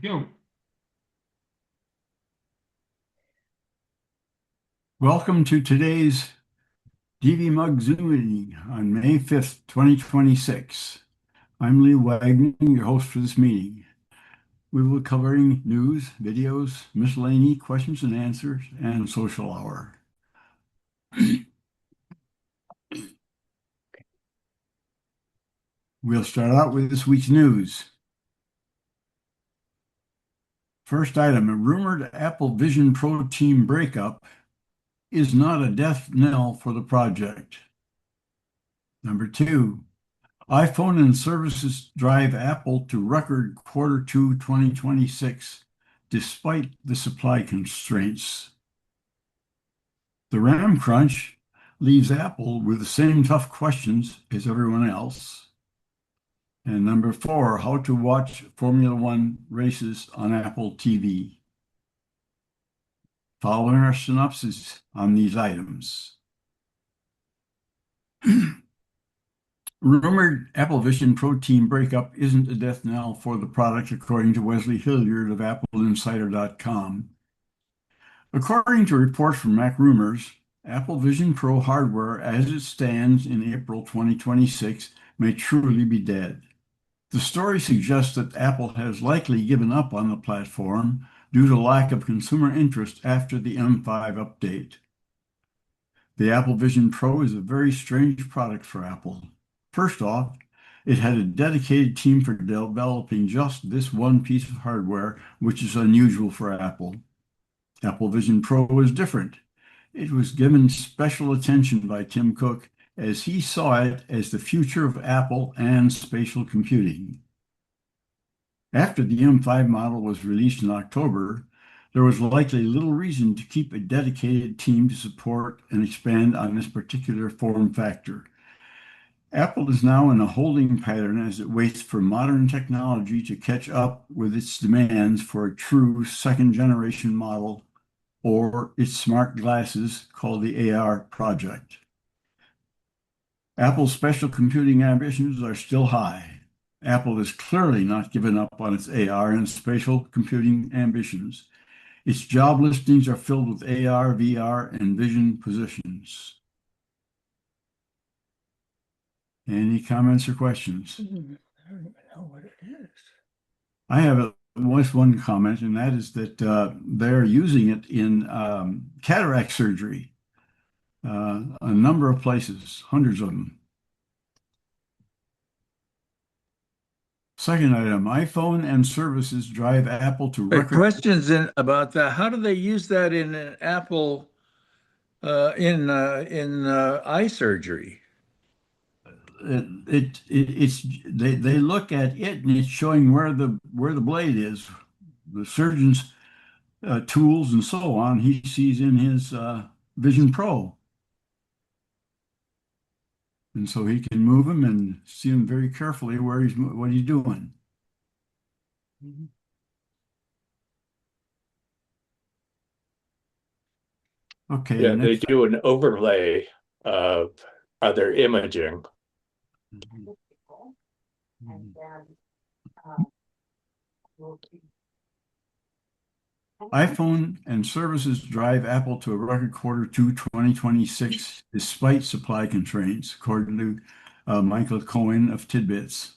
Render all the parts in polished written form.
Go. Welcome to today's DVMUG Zoom meeting on May 5th, 2026. I'm Lee Wagner, your host for this meeting. We will be covering news, videos, miscellany, questions and answers, and social hour. We'll start out with this week's news. First item, a rumored Apple Vision Pro team breakup is not a death knell for the project. Number two, iPhone and services drive Apple to record Q2 2026 despite the supply constraints. The RAM crunch leaves Apple with the same tough questions as everyone else. And number four, how to watch Formula One races on Apple TV. Following our synopsis on these items. Rumored Apple Vision Pro team breakup isn't a death knell for the product, according to Wesley Hilliard of AppleInsider.com. According to reports from Mac Rumors, Apple Vision Pro hardware as it stands in April 2026 may truly be dead. The story suggests that Apple has likely given up on the platform due to lack of consumer interest after the M5 update. The Apple Vision Pro is a very strange product for Apple. First off, it had a dedicated team for developing just this one piece of hardware, which is unusual for Apple. Apple Vision Pro is different. It was given special attention by Tim Cook as he saw it as the future of Apple and spatial computing. After the M5 model was released in October, there was likely little reason to keep a dedicated team to support and expand on this particular form factor. Apple is now in a holding pattern as it waits for modern technology to catch up with its demands for a true second-generation model, or its smart glasses called the AR project. Apple's special computing ambitions are still high. Apple has clearly not given up on its AR and spatial computing ambitions. Its job listings are filled with AR, VR, and vision positions. Any comments or questions? I don't even know what it is. I have one comment, and that is that they're using it in cataract surgery. A number of places, hundreds of them. Second item, iPhone and services drive Apple to record. Questions about that. How do they use that in an Apple in eye surgery? They look at it and it's showing where the blade is, the surgeon's tools and so on. He sees in his Vision Pro. And so he can move him and see him very carefully what he's doing. Okay. Yeah, they do an overlay of other imaging. iPhone and services drive Apple to a record Q2 2026 despite supply constraints, according to Michael Cohen of Tidbits.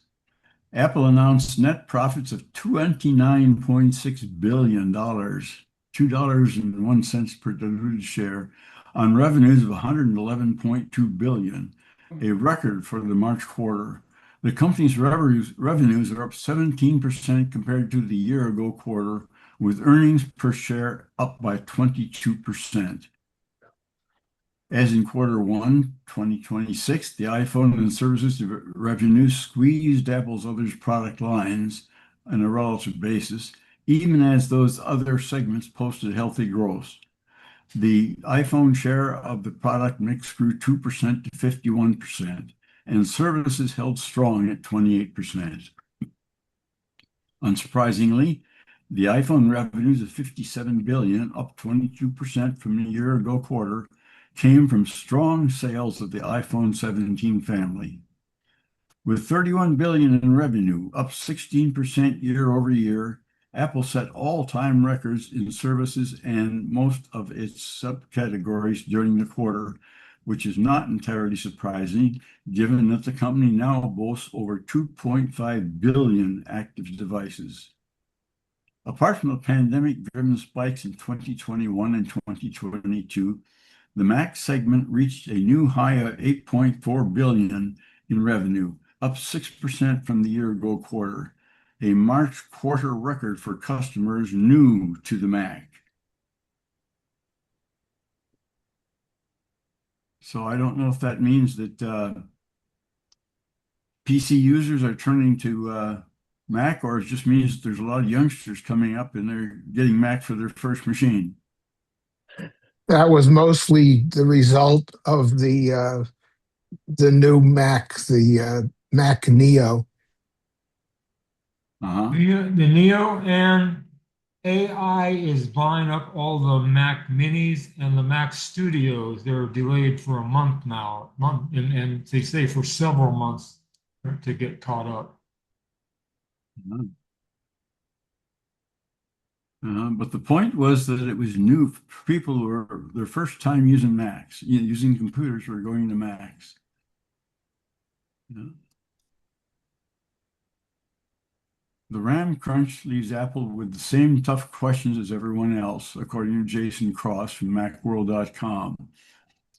Apple announced net profits of $29.6 billion, $2.01 per diluted share, on revenues of $111.2 billion, a record for the March quarter. The company's revenues are up 17% compared to the year-ago quarter, with earnings per share up by 22%. As in Q1 2026, the iPhone and services revenue squeezed Apple's other product lines on a relative basis, even as those other segments posted healthy growth. The iPhone share of the product mix grew 2% to 51%, and services held strong at 28%. Unsurprisingly, the iPhone revenues of $57 billion, up 22% from the year-ago quarter, came from strong sales of the iPhone 17 family. With $31 billion in revenue, up 16% year over year, Apple set all-time records in services and most of its subcategories during the quarter, which is not entirely surprising, given that the company now boasts over 2.5 billion active devices. Apart from the pandemic-driven spikes in 2021 and 2022, the Mac segment reached a new high of 8.4 billion in revenue, up 6% from the year-ago quarter, a March quarter record for customers new to the Mac. So I don't know if that means that PC users are turning to Mac, or it just means that there's a lot of youngsters coming up and they're getting Mac for their first machine. That was mostly the result of the new Mac, the Mac Neo. The Neo, and AI is buying up all the Mac Minis and the Mac Studios. They're delayed for a month now, and they say for several months to get caught up. But the point was that it was new for people who were their first time using Macs, using computers who were going to Macs. The RAM crunch leaves Apple with the same tough questions as everyone else, according to Jason Cross from Macworld.com.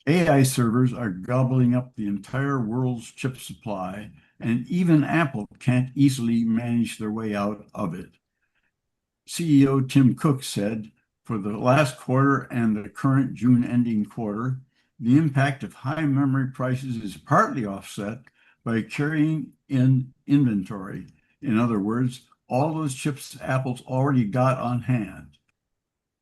AI servers are gobbling up the entire world's chip supply, and even Apple can't easily manage their way out of it. CEO Tim Cook said, for the last quarter and the current June ending quarter, the impact of high memory prices is partly offset by carrying in inventory. In other words, all those chips Apple's already got on hand.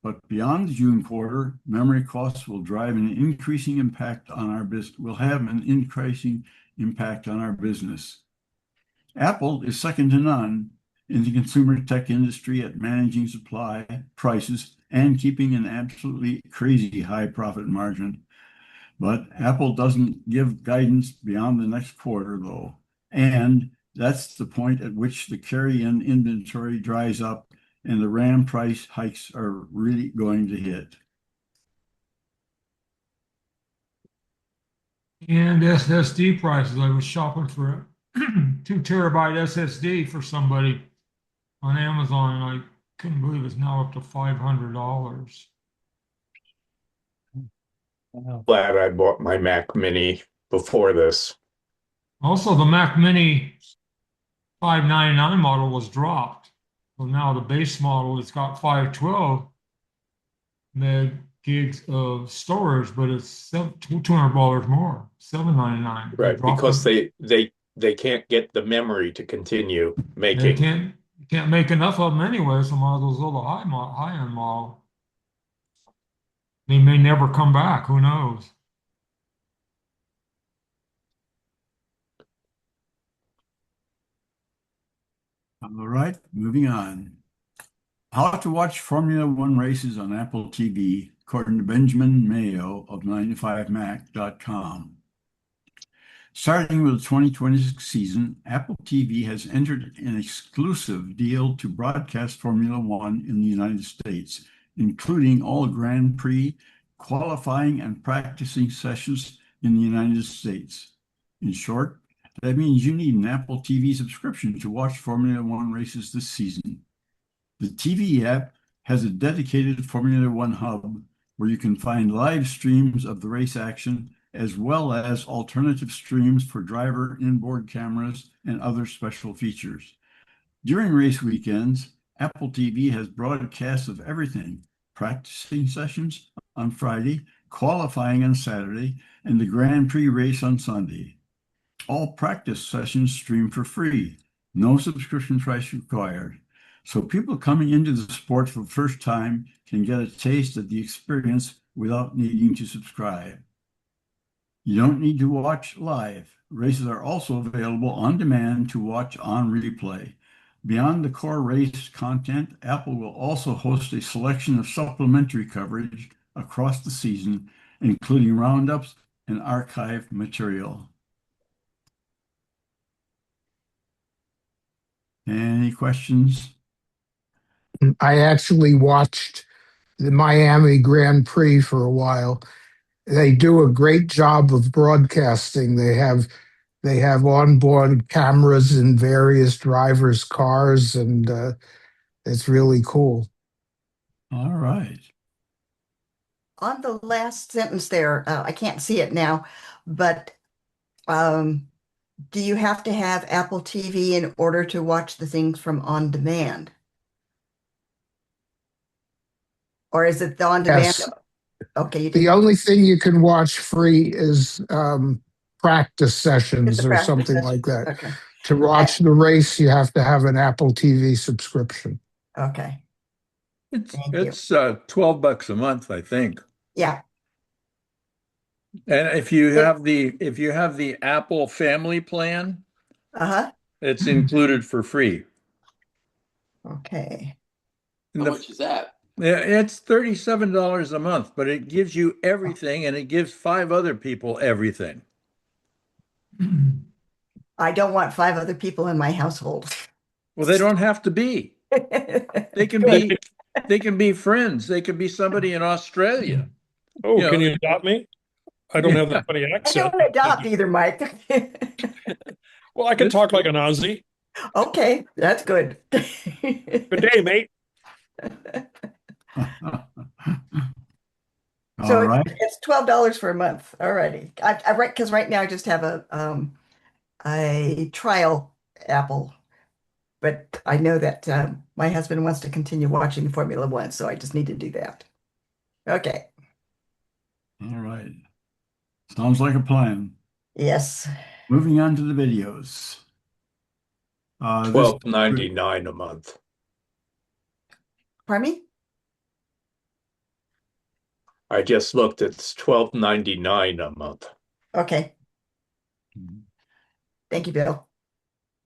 But beyond the June quarter, memory costs will drive an increasing impact on our business, will have an increasing impact on our business. Apple is second to none in the consumer tech industry at managing supply, prices, and keeping an absolutely crazy high profit margin. But Apple doesn't give guidance beyond the next quarter, though. And that's the point at which the carry-in inventory dries up and the RAM price hikes are really going to hit. And SSD prices. I was shopping for a 2 terabyte SSD for somebody on Amazon, and I couldn't believe it's now up to $500. Glad I bought my Mac Mini before this. Also, the Mac Mini 599 model was dropped. So now the base model, it's got 512 meg gigs of storage, but it's $200 more, $799. Right, because they can't get the memory to continue They making. can't make enough of them anyway, so might as well go the high-end model. They may never come back, who knows? All right, moving on. How to watch Formula One races on Apple TV, according to Benjamin Mayo of 95mac.com. Starting with the 2026 season, Apple TV has entered an exclusive deal to broadcast Formula One in the United States, including all Grand Prix, qualifying, and practicing sessions in the United States. In short, that means you need an Apple TV subscription to watch Formula One races this season. The TV app has a dedicated Formula One hub where you can find live streams of the race action, as well as alternative streams for driver inboard cameras and other special features. During race weekends, Apple TV has broadcasts of everything: practicing sessions on Friday, qualifying on Saturday, and the Grand Prix race on Sunday. All practice sessions stream for free, no subscription price required. So people coming into the sport for the first time can get a taste of the experience without needing to subscribe. You don't need to watch live. Races are also available on demand to watch on replay. Beyond the core race content, Apple will also host a selection of supplementary coverage across the season, including roundups and archive material. Any questions? I actually watched the Miami Grand Prix for a while. They do a great job of broadcasting. They have onboard cameras in various drivers' cars, and it's really cool. All right. On the last sentence there, I can't see it now, but um, do you have to have Apple TV in order to watch the things from on demand? Or is it the on demand? Yes. Okay, you The did only thing you can watch free is practice get sessions the or practice something like sessions. that. Okay. To watch the race, you have to have an Apple TV subscription. Okay. Thank you. It's $12 a month, I think. Yeah. And if you have the Apple family plan, Uh-huh. it's included for free. Okay. And How much is that? yeah, it's $37 a month, but it gives you everything and it gives 5 other people everything. I don't want 5 other people in my household. Well, they don't have to be. They can Good. be friends. They can be somebody in Australia. Oh, You can know, you adopt me? I don't have that funny I accent. don't adopt either, Mike. Well, I can talk like an Aussie. Okay, that's good. Good day, mate. So All right. it's $12 for a month. Alrighty. I right because right now I just have a trial Apple, but I know that my husband wants to continue watching Formula One, so I just need to do that. Okay. All right. Sounds like a plan. Yes. Moving on to the videos. This $12.99 a month. Pardon me? I just looked, it's $12.99 a month. Okay. Thank you, Bill.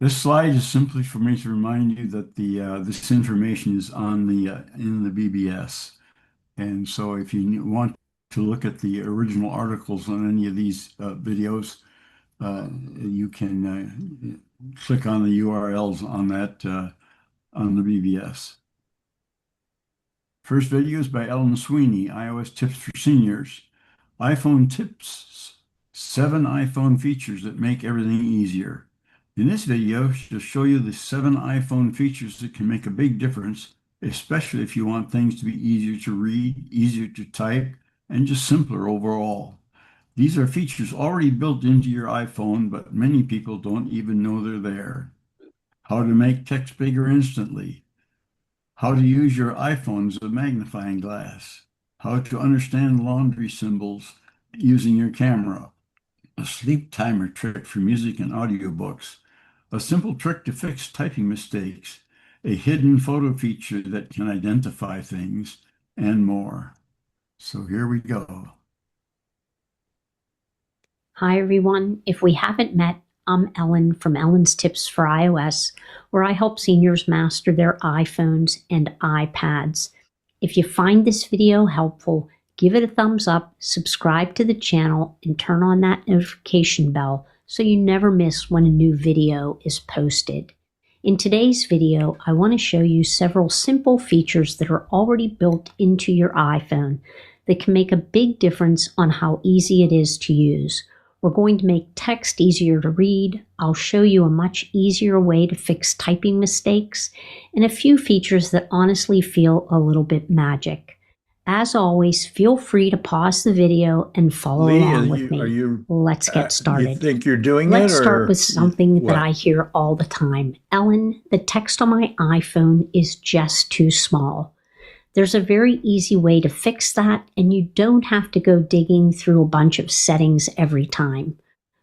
This slide is simply for me to remind you that this information is on the in the BBS, and so if you want to look at the original articles on any of these videos, you can click on the URLs on that on the BBS. First video is by Ellen Sweeney, iOS Tips for Seniors. iPhone Tips, 7 iPhone features that make everything easier. In this video, she'll show you the 7 iPhone features that can make a big difference, especially if you want things to be easier to read, easier to type, and just simpler overall. These are features already built into your iPhone, but many people don't even know they're there. How to make text bigger instantly. How to use your iPhone as a magnifying glass. How to understand laundry symbols using your camera. A sleep timer trick for music and audiobooks. A simple trick to fix typing mistakes. A hidden photo feature that can identify things, and more. So here we go. Hi, everyone. If we haven't met, I'm Ellen from Ellen's Tips for iOS, where I help seniors master their iPhones and iPads. If you find this video helpful, give it a thumbs up, subscribe to the channel, and turn on that notification bell so you never miss when a new video is posted. In today's video, I want to show you several simple features that are already built into your iPhone that can make a big difference on how easy it is to use. We're going to make text easier to read. I'll show you a much easier way to fix typing mistakes and a few features that honestly feel a little bit magic. As always, feel free to pause the video and follow Lee, along with me. Let's get started. You think you're doing Let's it? start with something what? that I hear all the time. Ellen, the text on my iPhone is just too small. There's a very easy way to fix that, and you don't have to go digging through a bunch of settings every time.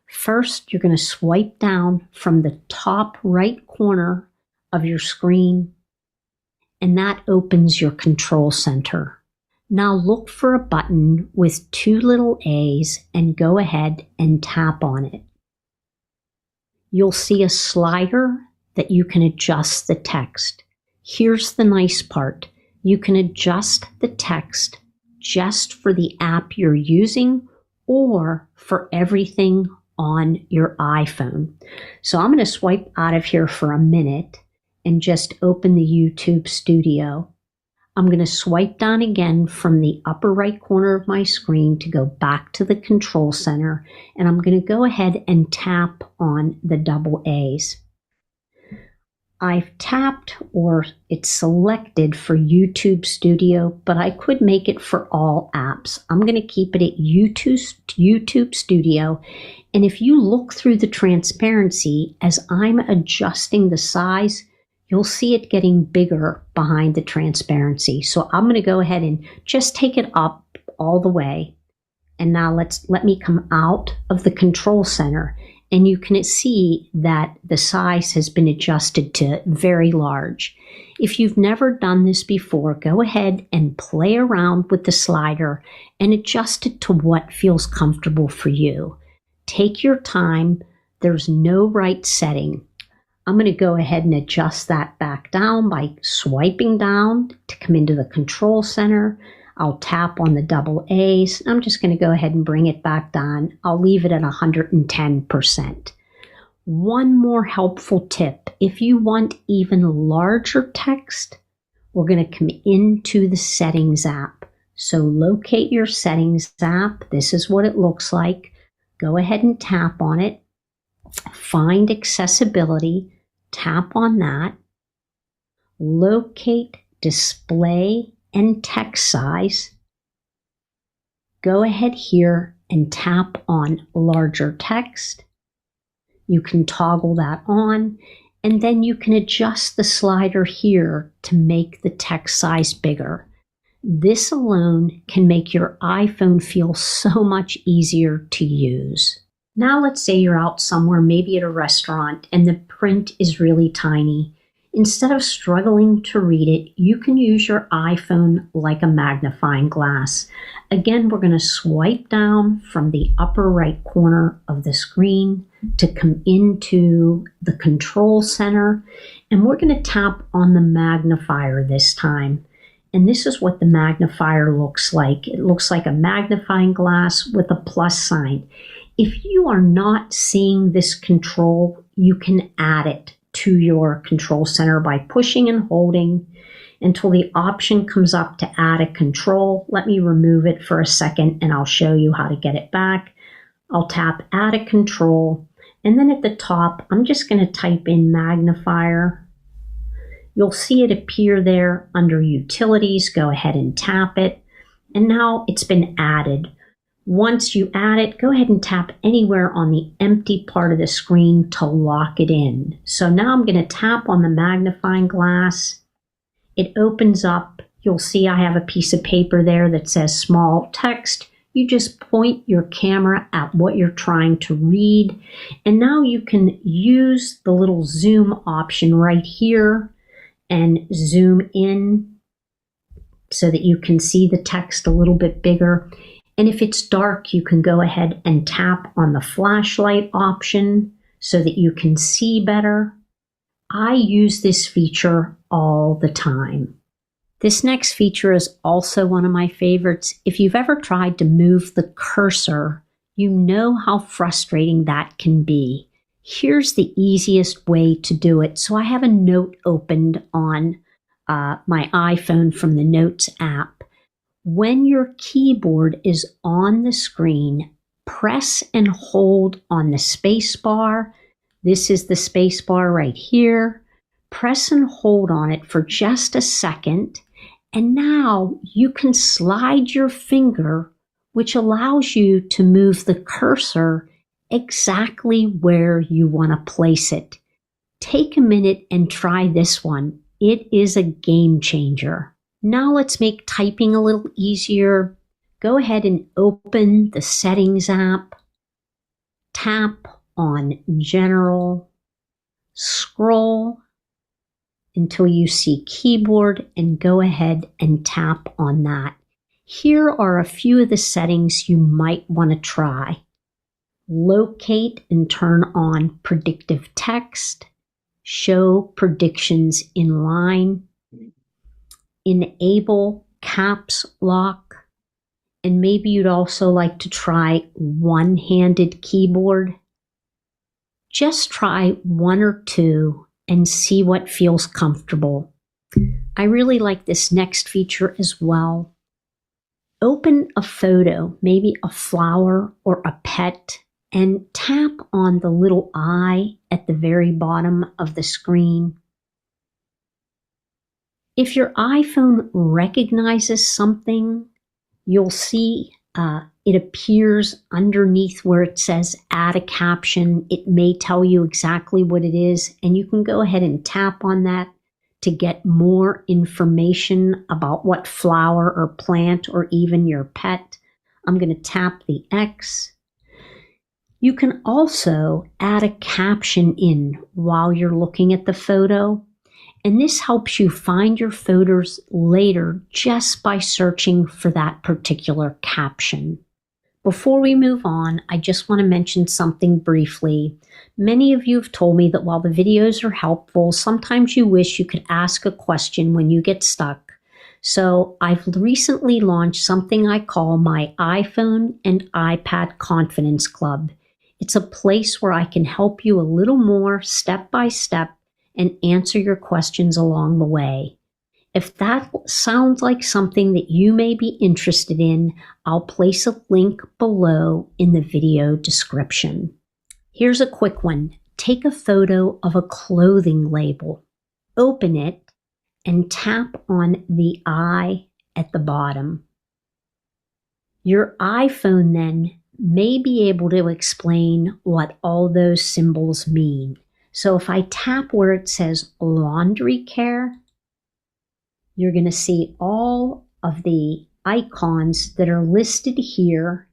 First, you're going to swipe down from the top right corner of your screen, and that opens your control center. Now look for a button with 2 little A's and go ahead and tap on it. You'll see a slider that you can adjust the text. Here's the nice part. You can adjust the text just for the app you're using or for everything on your iPhone. So I'm going to swipe out of here for a minute, and just open the YouTube Studio. I'm going to swipe down again from the upper right corner of my screen to go back to the control center, and I'm going to go ahead and tap on the double A's. I've tapped, or it's selected for YouTube Studio, but I could make it for all apps. I'm going to keep it at YouTube Studio. And if you look through the transparency, as I'm adjusting the size, you'll see it getting bigger behind the transparency. So I'm going to go ahead and just take it up all the way. And now let me come out of the control center. And you can see that the size has been adjusted to very large. If you've never done this before, go ahead and play around with the slider and adjust it to what feels comfortable for you. Take your time. There's no right setting. I'm going to go ahead and adjust that back down by swiping down to come into the control center. I'll tap on the double A's. I'm just going to go ahead and bring it back down. I'll leave it at 110%. One more helpful tip. If you want even larger text, we're going to come into the Settings app. So locate your Settings app. This is what it looks like. Go ahead and tap on it. Find Accessibility. Tap on that. Locate Display and Text Size. Go ahead here and tap on Larger Text. You can toggle that on, and then you can adjust the slider here to make the text size bigger. This alone can make your iPhone feel so much easier to use. Now let's say you're out somewhere, maybe at a restaurant, and the print is really tiny. Instead of struggling to read it, you can use your iPhone like a magnifying glass. Again, we're going to swipe down from the upper right corner of the screen to come into the control center, and we're going to tap on the magnifier this time. And this is what the magnifier looks like. It looks like a magnifying glass with a plus sign. If you are not seeing this control, you can add it to your control center by pushing and holding until the option comes up to add a control. Let me remove it for a second and I'll show you how to get it back. I'll tap add a control, and then at the top, I'm just going to type in magnifier. You'll see it appear there under utilities. Go ahead and tap it. And now it's been added. Once you add it, go ahead and tap anywhere on the empty part of the screen to lock it in. So now I'm going to tap on the magnifying glass. It opens up. You'll see I have a piece of paper there that says small text. You just point your camera at what you're trying to read. And now you can use the little zoom option right here and zoom in so that you can see the text a little bit bigger. And if it's dark, you can go ahead and tap on the flashlight option so that you can see better. I use this feature all the time. This next feature is also one of my favorites. If you've ever tried to move the cursor, you know how frustrating that can be. Here's the easiest way to do it. So I have a note opened on my iPhone from the Notes app. When your keyboard is on the screen, press and hold on the space bar. This is the space bar right here. Press and hold on it for just a second. And now you can slide your finger, which allows you to move the cursor exactly where you want to place it. Take a minute and try this one. It is a game changer. Now let's make typing a little easier. Go ahead and open the Settings app. Tap on General. Scroll until you see Keyboard and go ahead and tap on that. Here are a few of the settings you might want to try. Locate and turn on predictive text. Show predictions in line. Enable caps lock, and maybe you'd also like to try one-handed keyboard. Just try one or two and see what feels comfortable. I really like this next feature as well. Open a photo, maybe a flower or a pet, and tap on the little eye at the very bottom of the screen. If your iPhone recognizes something, you'll see it appears underneath where it says add a caption. It may tell you exactly what it is, and you can go ahead and tap on that to get more information about what flower or plant or even your pet. I'm going to tap the X. You can also add a caption in while you're looking at the photo, and this helps you find your photos later just by searching for that particular caption. Before we move on, I just want to mention something briefly. Many of you have told me that while the videos are helpful, sometimes you wish you could ask a question when you get stuck. So I've recently launched something I call my iPhone and iPad Confidence Club. It's a place where I can help you a little more step by step and answer your questions along the way. If that sounds like something that you may be interested in, I'll place a link below in the video description. Here's a quick one. Take a photo of a clothing label, open it, and tap on the eye at the bottom. Your iPhone then may be able to explain what all those symbols mean. So if I tap where it says laundry care, you're going to see all of the icons that are listed here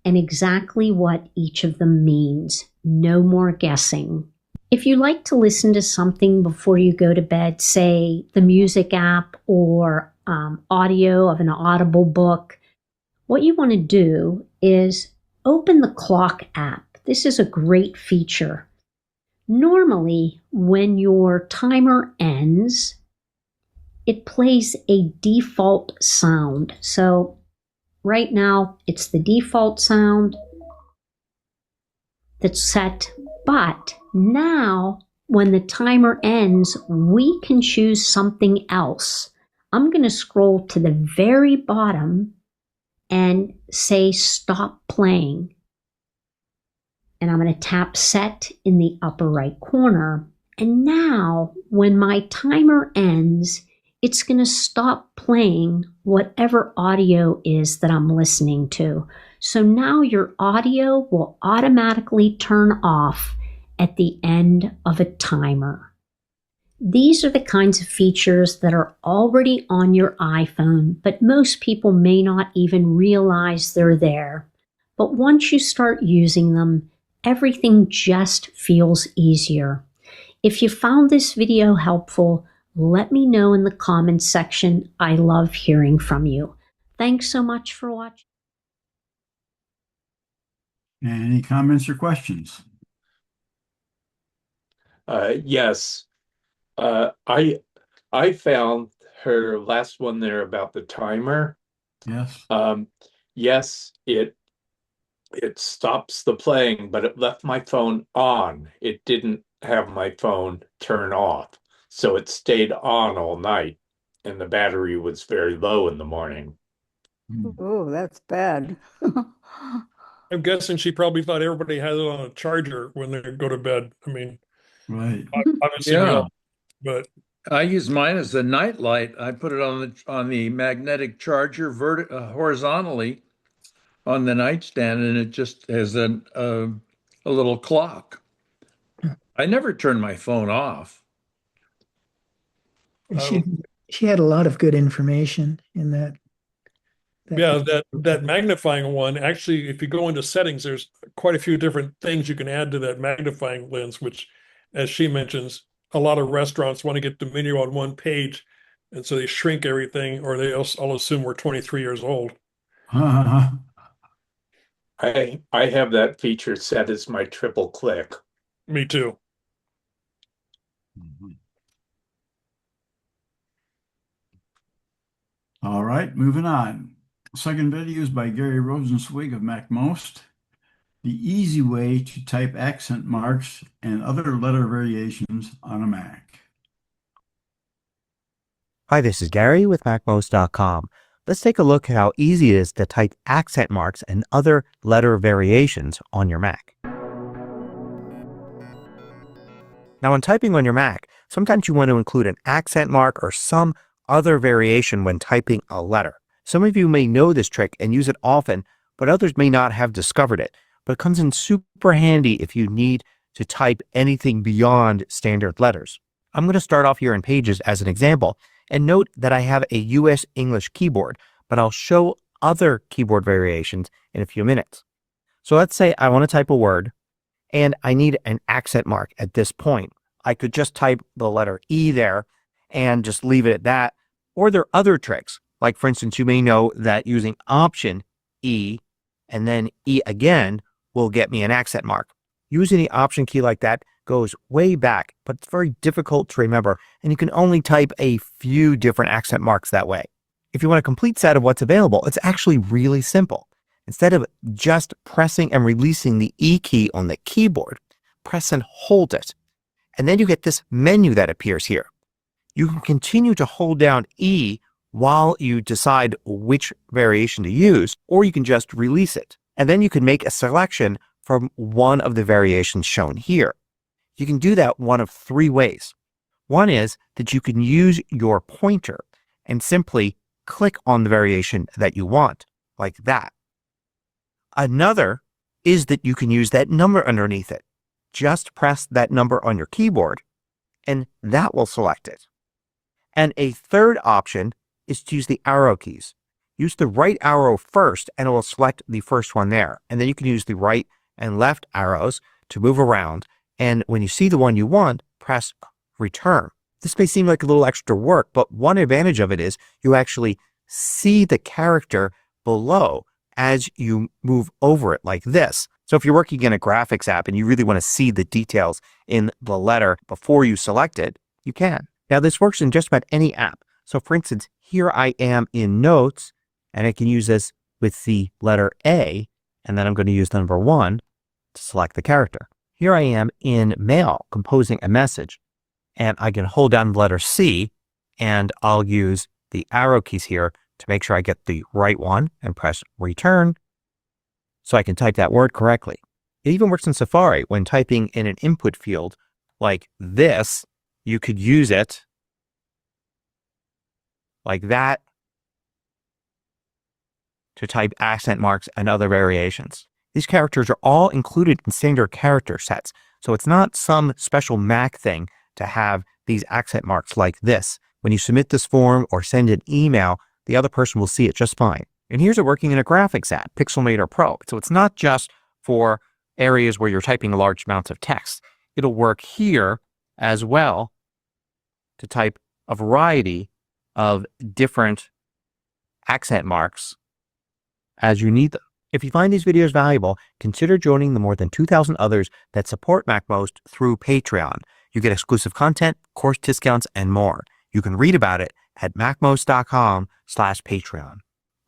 and exactly what each of them means. No more guessing. If you like to listen to something before you go to bed, say the music app or audio of an Audible book, what you want to do is open the clock app. This is a great feature. Normally, when your timer ends, it plays a default sound. So right now, it's the default sound that's set. But now, when the timer ends, we can choose something else. I'm going to scroll to the very bottom and say stop playing. And I'm going to tap set in the upper right corner. And now, when my timer ends, it's going to stop playing whatever audio is that I'm listening to. So now your audio will automatically turn off at the end of a timer. These are the kinds of features that are already on your iPhone, but most people may not even realize they're there. But once you start using them, everything just feels easier. If you found this video helpful, let me know in the comments section. I love hearing from you. Thanks so much for watching. Any comments or questions? Yes. I found her last one there about the timer. Yes. Yes, it stops the playing, but it left my phone on. It didn't have my phone turn off. So it stayed on all night, and the battery was very low in the morning. Oh, that's bad. I'm guessing she probably thought everybody had it on a charger when they go to bed. I mean, Right. obviously we Yeah. all, but I use mine as a night light. I put it on the magnetic charger horizontally on the nightstand, and it just has a little clock. I never turn my phone off. And she had a lot of good information in that. yeah, that magnifying one, actually, if you go into settings, there's quite a few different things you can add to that magnifying lens, which, as she mentions, a lot of restaurants want to get the menu on one page, and so they shrink everything, or they all assume we're 23 years old. I have that feature set as my triple click. Me too. All right, moving on. Second video is by Gary Rosenzweig of MacMost. the easy way to type accent marks and other letter variations on a Mac. Hi, this is Gary with MacMost.com. Let's take a look at how easy it is to type accent marks and other letter variations on your Mac. Now, when typing on your Mac, sometimes you want to include an accent mark or some other variation when typing a letter. Some of you may know this trick and use it often, but others may not have discovered it. But it comes in super handy if you need to type anything beyond standard letters. I'm going to start off here in Pages as an example, and note that I have a US English keyboard, but I'll show other keyboard variations in a few minutes. So let's say I want to type a word and I need an accent mark at this point. I could just type the letter E there and just leave it at that. Or there are other tricks. Like for instance, you may know that using Option E and then E again will get me an accent mark. Using the Option key like that goes way back, but it's very difficult to remember, and you can only type a few different accent marks that way. If you want a complete set of what's available, it's actually really simple. Instead of just pressing and releasing the E key on the keyboard, press and hold it. And then you get this menu that appears here. You can continue to hold down E while you decide which variation to use, or you can just release it. And then you can make a selection from one of the variations shown here. You can do that one of three ways. One is that you can use your pointer and simply click on the variation that you want, like that. Another is that you can use that number underneath it. Just press that number on your keyboard and that will select it. And a third option is to use the arrow keys. Use the right arrow first and it will select the first one there. And then you can use the right and left arrows to move around. And when you see the one you want, press return. This may seem like a little extra work, but one advantage of it is you actually see the character below as you move over it like this. So if you're working in a graphics app and you really want to see the details in the letter before you select it, you can. Now this works in just about any app. So for instance, here I am in Notes and I can use this with the letter A, and then I'm going to use the number 1 to select the character. Here I am in Mail composing a message, and I can hold down the letter C and I'll use the arrow keys here to make sure I get the right one and press return so I can type that word correctly. It even works in Safari when typing in an input field like this. You could use it like that to type accent marks and other variations. These characters are all included in standard character sets, so it's not some special Mac thing to have these accent marks like this. When you submit this form or send an email, the other person will see it just fine. And here's it working in a graphics app, Pixelmator Pro. So it's not just for areas where you're typing large amounts of text. It'll work here as well to type a variety of different accent marks as you need them. If you find these videos valuable, consider joining the more than 2,000 others that support MacMost through Patreon. You get exclusive content, course discounts, and more. You can read about it at macmost.com/Patreon.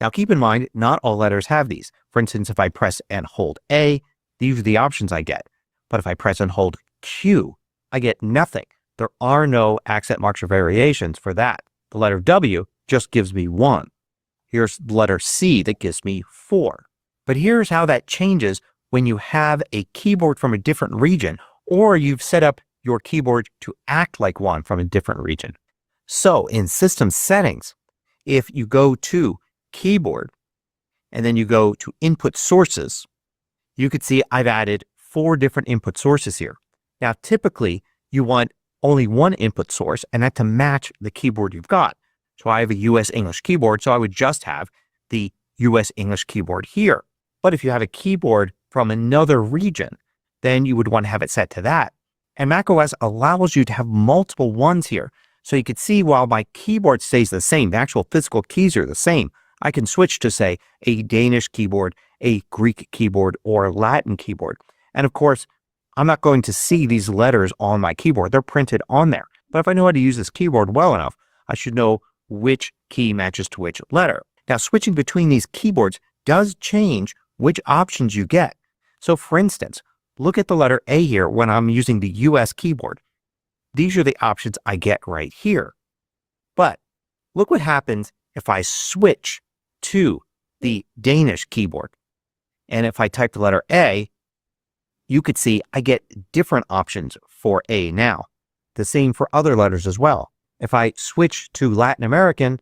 Now keep in mind, not all letters have these. For instance, if I press and hold A, these are the options I get. But if I press and hold Q, I get nothing. There are no accent marks or variations for that. The letter W just gives me 1. Here's the letter C that gives me 4. But here's how that changes when you have a keyboard from a different region, or you've set up your keyboard to act like one from a different region. So in System Settings, if you go to Keyboard and then you go to Input Sources, you could see I've added 4 different input sources here. Now typically you want only one input source, and that to match the keyboard you've got. So I have a US English keyboard, so I would just have the US English keyboard here. But if you have a keyboard from another region, then you would want to have it set to that. And macOS allows you to have multiple ones here. So you could see while my keyboard stays the same, the actual physical keys are the same, I can switch to, say, a Danish keyboard, a Greek keyboard, or a Latin keyboard. And of course, I'm not going to see these letters on my keyboard. They're printed on there. But if I know how to use this keyboard well enough, I should know which key matches to which letter. Now, switching between these keyboards does change which options you get. So for instance, look at the letter A here when I'm using the US keyboard. These are the options I get right here. But look what happens if I switch to the Danish keyboard. And if I type the letter A, you could see I get different options for A now. The same for other letters as well. If I switch to Latin American,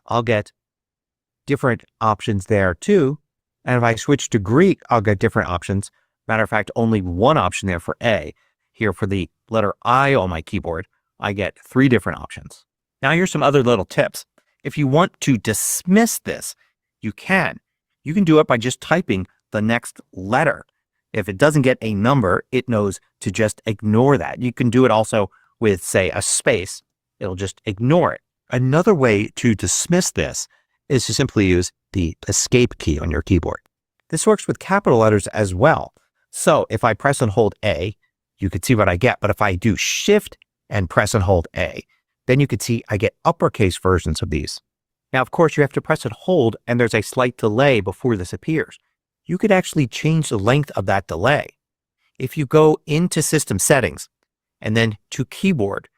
I'll get different options there too. And if I switch to Greek, I'll get different options. Matter of fact, only one option there for A. Here for the letter I on my keyboard, I get 3 different options. Now here's some other little tips. If you want to dismiss this, you can. You can do it by just typing the next letter. If it doesn't get a number, it knows to just ignore that. You can do it also with, say, a space. It'll just ignore it. Another way to dismiss this is to simply use the escape key on your keyboard. This works with capital letters as well. So if I press and hold A, you can see what I get. But if I do Shift and press and hold A, then you can see I get uppercase versions of these. Now, of course, you have to press and hold, and there's a slight delay before this appears. You could actually change the length of that delay. If you go into System Settings and then to Keyboard,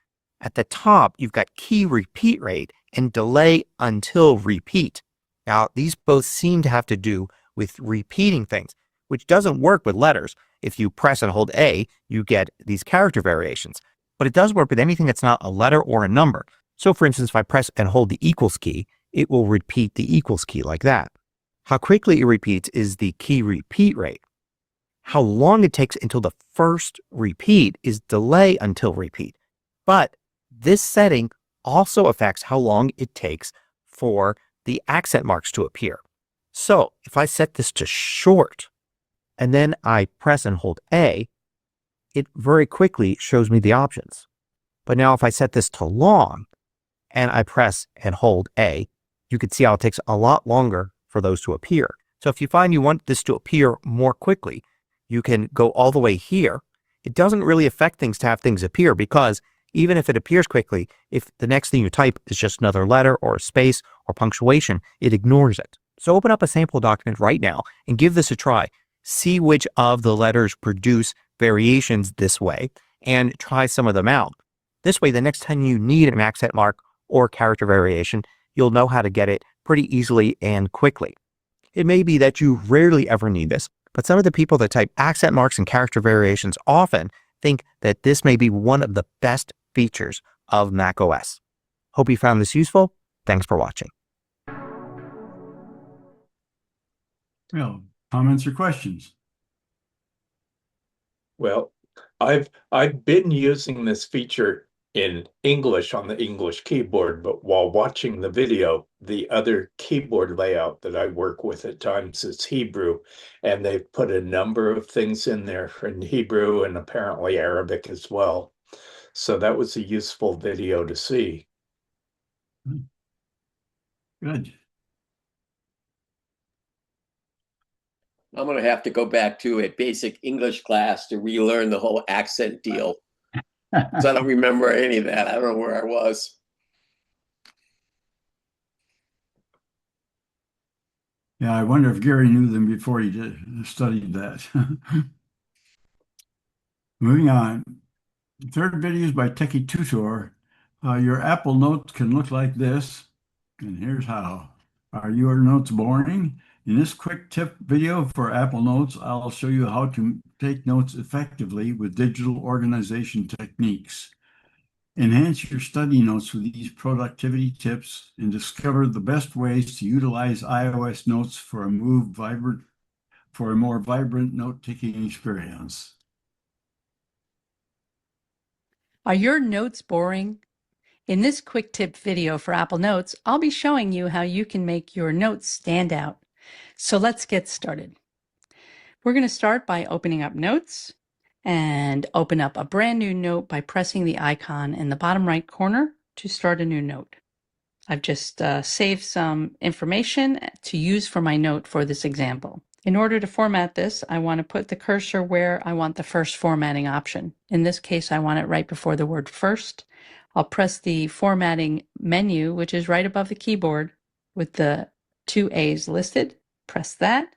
at the top, you've got Key Repeat Rate and Delay Until Repeat. Now, these both seem to have to do with repeating things, which doesn't work with letters. If you press and hold A, you get these character variations. But it does work with anything that's not a letter or a number. So, for instance, if I press and hold the equals key, it will repeat the equals key like that. How quickly it repeats is the key repeat rate. How long it takes until the first repeat is delay until repeat. But this setting also affects how long it takes for the accent marks to appear. So if I set this to short and then I press and hold A, it very quickly shows me the options. But now if I set this to long and I press and hold A, you can see how it takes a lot longer for those to appear. So if you find you want this to appear more quickly, you can go all the way here. It doesn't really affect things to have things appear because even if it appears quickly, if the next thing you type is just another letter or a space or punctuation, it ignores it. So open up a sample document right now and give this a try. See which of the letters produce variations this way and try some of them out. This way, the next time you need an accent mark or character variation, you'll know how to get it pretty easily and quickly. It may be that you rarely ever need this, but some of the people that type accent marks and character variations often think that this may be one of the best features of macOS. Hope you found this useful. Thanks for watching. Well, comments or questions? Well, I've been using this feature in English on the English keyboard, but while watching the video, the other keyboard layout that I work with at times is Hebrew, and they've put a number of things in there in Hebrew and apparently Arabic as well. So that was a useful video to see. Good. I'm going to have to go back to a basic English class to relearn the whole accent deal. Because I don't remember any of that. I don't know where I was. Yeah, I wonder if Gary knew them before he studied that. Moving on. The third video is by Techie Tutor. Your Apple Notes can look like this, and here's how. Are your notes boring? In this quick tip video for Apple Notes, I'll show you how to take notes effectively with digital organization techniques. Enhance your study notes with these productivity tips and discover the best ways to utilize iOS Notes for a more vibrant note-taking experience. Are your notes boring? In this quick tip video for Apple Notes, I'll be showing you how you can make your notes stand out. So let's get started. We're going to start by opening up Notes and open up a brand new note by pressing the icon in the bottom right corner to start a new note. I've just saved some information to use for my note for this example. In order to format this, I want to put the cursor where I want the first formatting option. In this case, I want it right before the word first. I'll press the formatting menu, which is right above the keyboard with the 2 A's listed. Press that,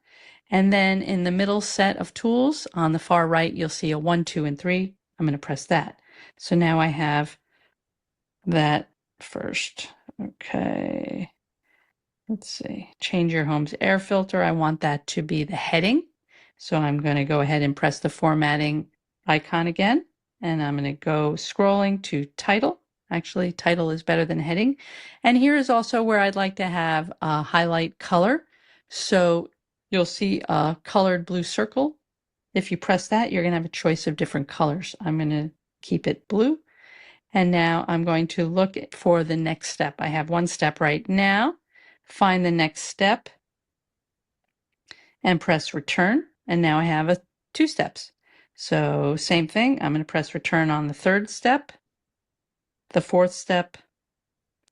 And then in the middle set of tools on the far right, you'll see a 1, 2, and 3. I'm going to press that. So now I have that first. Okay. Let's see. Change your home's air filter. I want that to be the heading. So I'm going to go ahead and press the formatting icon again. And I'm going to go scrolling to title. Actually, title is better than heading. And here is also where I'd like to have a highlight color. So you'll see a colored blue circle. If you press that, you're going to have a choice of different colors. I'm going to keep it blue. And now I'm going to look for the next step. I have one step right now. Find the next step and press return. And now I have 2 steps. So same thing. I'm going to press return on the 3rd step, the 4th step,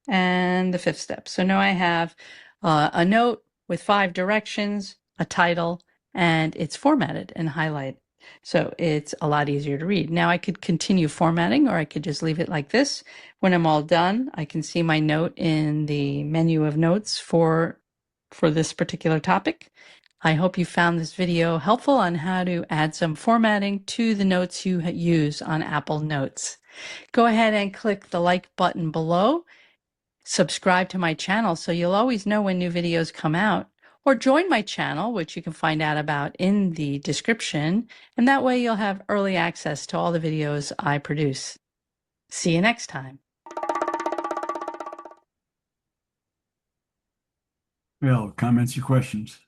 and the 5th step. So now I have a note with 5 directions, a title, and it's formatted and highlighted. So it's a lot easier to read. Now I could continue formatting, or I could just leave it like this. When I'm all done, I can see my note in the menu of notes for this particular topic. I hope you found this video helpful on how to add some formatting to the notes you use on Apple Notes. Go ahead and click the like button below. Subscribe to my channel so you'll always know when new videos come out, or join my channel, which you can find out about in the description, and that way you'll have early access to all the videos I produce. See you next time. Well, comments or questions?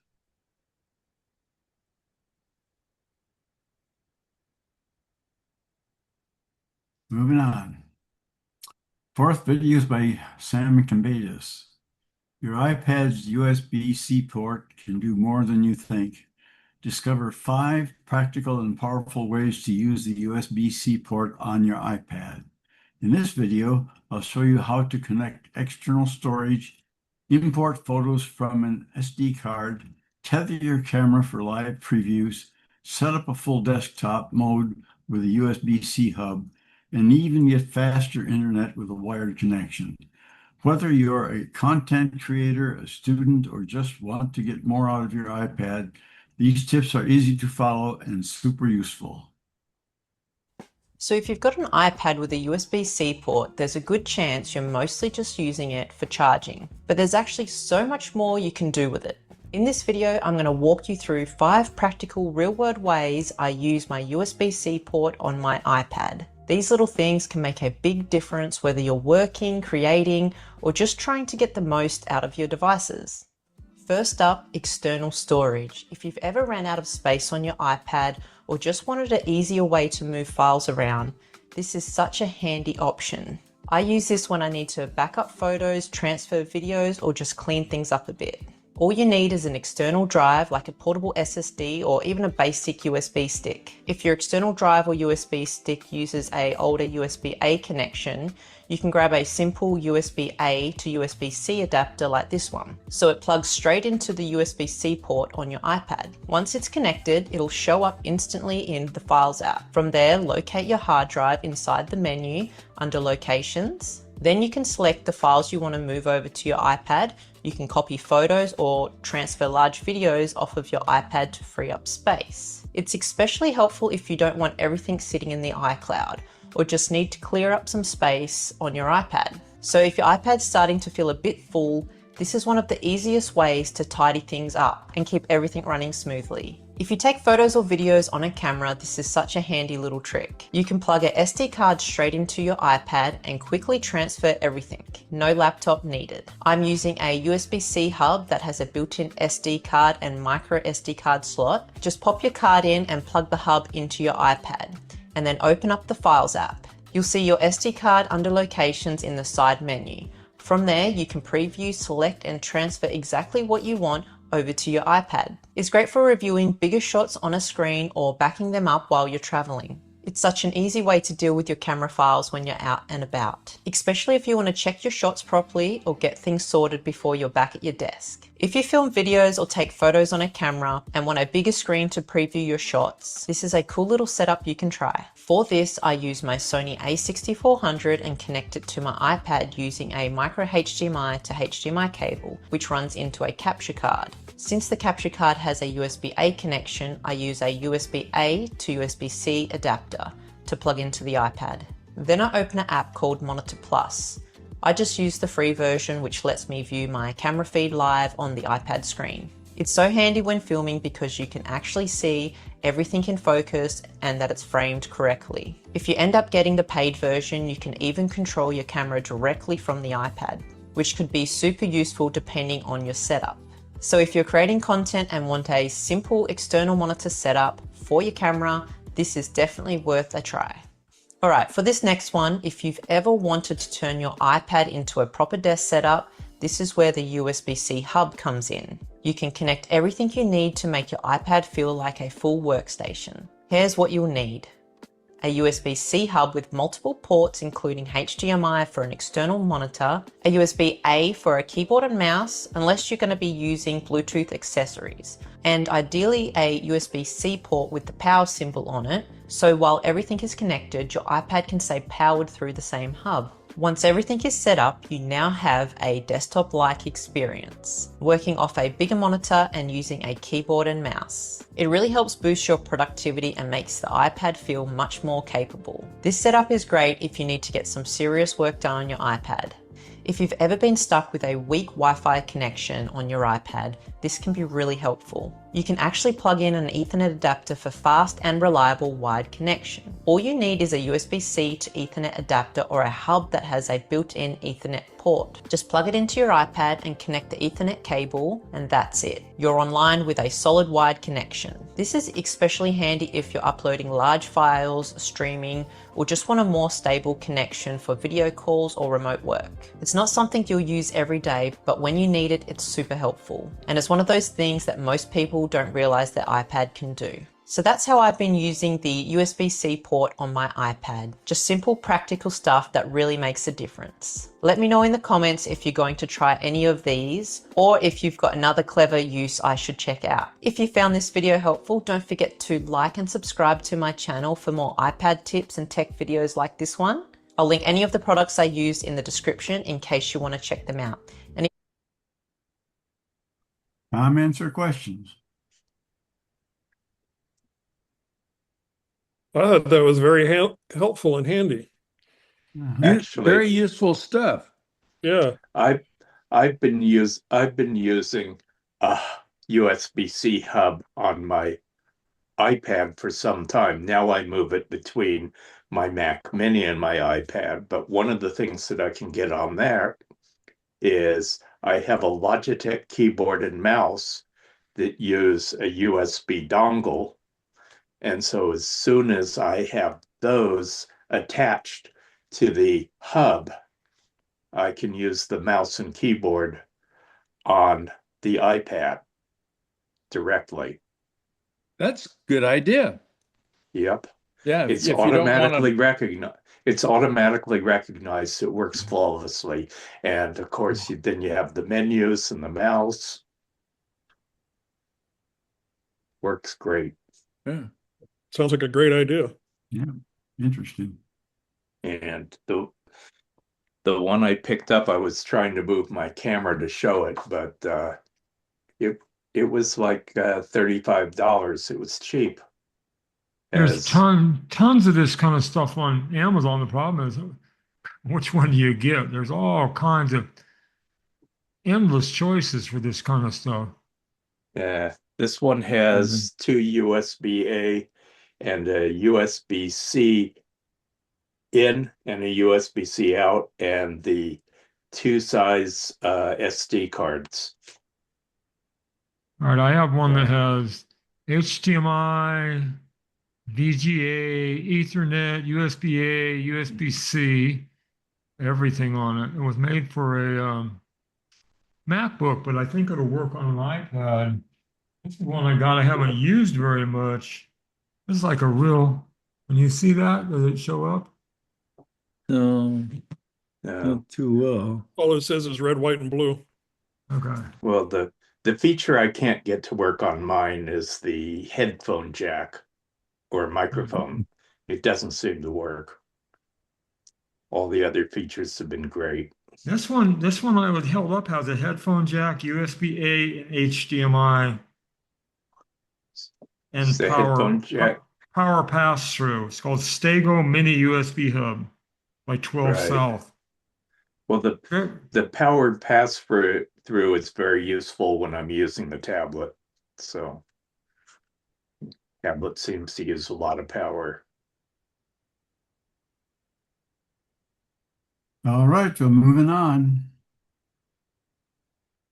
Moving on. 4th video is by Sam Cambadas. Your iPad's USB-C port can do more than you think. Discover 5 practical and powerful ways to use the USB-C port on your iPad. In this video, I'll show you how to connect external storage, import photos from an SD card, tether your camera for live previews, set up a full desktop mode with a USB-C hub, and even get faster internet with a wired connection. Whether you're a content creator, a student, or just want to get more out of your iPad, these tips are easy to follow and super useful. So if you've got an iPad with a USB-C port, there's a good chance you're mostly just using it for charging. But there's actually so much more you can do with it. In this video, I'm going to walk you through 5 practical real-world ways I use my USB-C port on my iPad. These little things can make a big difference whether you're working, creating, or just trying to get the most out of your devices. First up, external storage. If you've ever ran out of space on your iPad or just wanted an easier way to move files around, this is such a handy option. I use this when I need to back up photos, transfer videos, or just clean things up a bit. All you need is an external drive like a portable SSD or even a basic USB stick. If your external drive or USB stick uses an older USB-A connection, you can grab a simple USB-A to USB-C adapter like this one. So it plugs straight into the USB-C port on your iPad. Once it's connected, it'll show up instantly in the Files app. From there, locate your hard drive inside the menu under Locations. Then you can select the files you want to move over to your iPad. You can copy photos or transfer large videos off of your iPad to free up space. It's especially helpful if you don't want everything sitting in the iCloud or just need to clear up some space on your iPad. So if your iPad's starting to feel a bit full, this is one of the easiest ways to tidy things up and keep everything running smoothly. If you take photos or videos on a camera, this is such a handy little trick. You can plug a SD card straight into your iPad and quickly transfer everything. No laptop needed. I'm using a USB-C hub that has a built-in SD card and micro SD card slot. Just pop your card in and plug the hub into your iPad, and then open up the Files app. You'll see your SD card under Locations in the side menu. From there, you can preview, select, and transfer exactly what you want over to your iPad. It's great for reviewing bigger shots on a screen or backing them up while you're traveling. It's such an easy way to deal with your camera files when you're out and about, especially if you want to check your shots properly or get things sorted before you're back at your desk. If you film videos or take photos on a camera and want a bigger screen to preview your shots, this is a cool little setup you can try. For this, I use my Sony a6400 and connect it to my iPad using a micro HDMI to HDMI cable, which runs into a capture card. Since the capture card has a USB-A connection, I use a USB-A to USB-C adapter to plug into the iPad. Then I open an app called Monitor Plus. I just use the free version, which lets me view my camera feed live on the iPad screen. It's so handy when filming because you can actually see everything in focus and that it's framed correctly. If you end up getting the paid version, you can even control your camera directly from the iPad, which could be super useful depending on your setup. So if you're creating content and want a simple external monitor setup for your camera, this is definitely worth a try. Alright, for this next one, if you've ever wanted to turn your iPad into a proper desk setup, this is where the USB-C hub comes in. You can connect everything you need to make your iPad feel like a full workstation. Here's what you'll need. A USB-C hub with multiple ports including HDMI for an external monitor, a USB-A for a keyboard and mouse unless you're going to be using Bluetooth accessories, and ideally a USB-C port with the power symbol on it, so while everything is connected, your iPad can stay powered through the same hub. Once everything is set up, you now have a desktop-like experience, working off a bigger monitor and using a keyboard and mouse. It really helps boost your productivity and makes the iPad feel much more capable. This setup is great if you need to get some serious work done on your iPad. If you've ever been stuck with a weak Wi-Fi connection on your iPad, this can be really helpful. You can actually plug in an Ethernet adapter for fast and reliable wired connection. All you need is a USB-C to Ethernet adapter or a hub that has a built-in Ethernet port. Just plug it into your iPad and connect the Ethernet cable, and that's it. You're online with a solid wired connection. This is especially handy if you're uploading large files, streaming, or just want a more stable connection for video calls or remote work. It's not something you'll use every day, but when you need it, it's super helpful. And it's one of those things that most people don't realize their iPad can do. So that's how I've been using the USB-C port on my iPad. Just simple, practical stuff that really makes a difference. Let me know in the comments if you're going to try any of these, or if you've got another clever use I should check out. If you found this video helpful, don't forget to like and subscribe to my channel for more iPad tips and tech videos like this one. I'll link any of the products I used in the description in case you want to check them out. And Comments or questions? I thought that was very helpful and handy. Actually, Very useful stuff. Yeah. I've been using a USB-C hub on my iPad for some time. Now I move it between my Mac Mini and my iPad. But one of the things that I can get on there is I have a Logitech keyboard and mouse that use a USB dongle. And so as soon as I have those attached to the hub, I can use the mouse and keyboard on the iPad directly. That's a good idea. Yep. Yeah, It's if you don't automatically want recognized. It's automatically recognized. It works flawlessly. And of course, then you have the menus and the mouse. Works great. yeah. Sounds like a great idea. Yeah, interesting. And the one I picked up, I was trying to move my camera to show it, but it was like $35. It was cheap. There's tons of this kind of stuff on Amazon. The problem is, which one do you get? There's all kinds of endless choices for this kind of stuff. Yeah, this one has two USB-A and a USB-C in and a USB-C out, and the two size SD cards. All right, I have one that has HDMI, VGA, Ethernet, USB-A, USB-C, everything on it. It was made for a MacBook, but I think it'll work on an iPad. This is one I got I haven't used very much. This is like a real, when you see that, does it show up? No, No. not too well. All it says is red, white, and blue. Okay. Well, the feature I can't get to work on mine is the headphone jack or microphone. It doesn't seem to work. All the other features have been great. This one I would held up has a headphone jack, USB-A, and HDMI, and It's the headphone jack. power pass-through. It's called Stego Mini USB Hub by 12 Right. South. Well, the powered pass through is very useful when I'm using the tablet. So tablet seems to use a lot of power. All right, so moving on.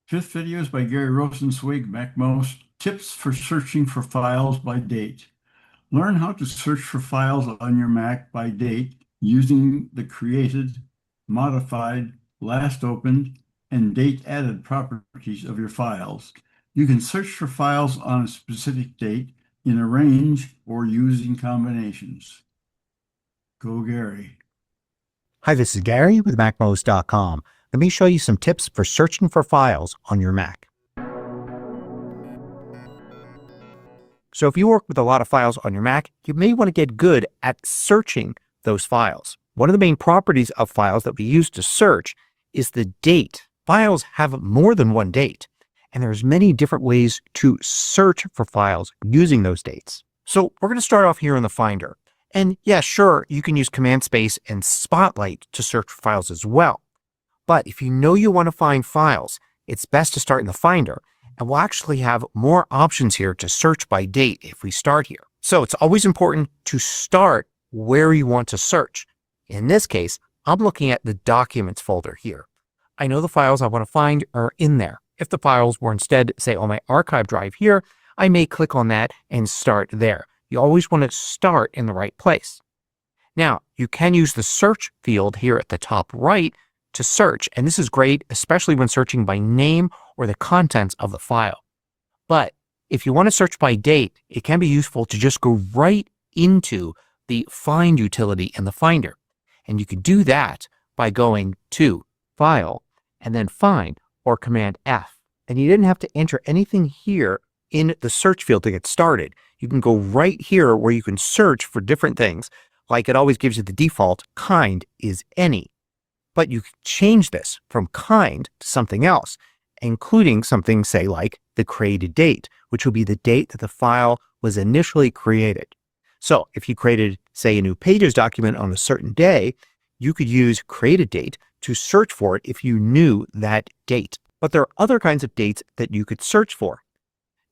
Fifth video is by Gary Rosenzweig, MacMost. Tips for searching for files by date. Learn how to search for files on your Mac by date using the created, modified, last opened, and date added properties of your files. You can search for files on a specific date in a range or using combinations. Go, Gary. Hi, this is Gary with MacMost.com. Let me show you some tips for searching for files on your Mac. So if you work with a lot of files on your Mac, you may want to get good at searching those files. One of the main properties of files that we use to search is the date. Files have more than one date, and there's many different ways to search for files using those dates. So we're going to start off here in the Finder. And yeah, sure, you can use Command Space and Spotlight to search for files as well. But if you know you want to find files, it's best to start in the Finder. And we'll actually have more options here to search by date if we start here. So it's always important to start where you want to search. In this case, I'm looking at the Documents folder here. I know the files I want to find are in there. If the files were instead, say, on my archive drive here, I may click on that and start there. You always want to start in the right place. Now, you can use the search field here at the top right to search, and this is great, especially when searching by name or the contents of the file. But if you want to search by date, it can be useful to just go right into the Find utility in the Finder. And you can do that by going to File and then Find or Command F. And you didn't have to enter anything here in the search field to get started. You can go right here where you can search for different things. Like it always gives you the default, kind is any. But you can change this from kind to something else, including something, say, like the created date, which will be the date that the file was initially created. So if you created, say, a new Pages document on a certain day, you could use created date to search for it if you knew that date. But there are other kinds of dates that you could search for.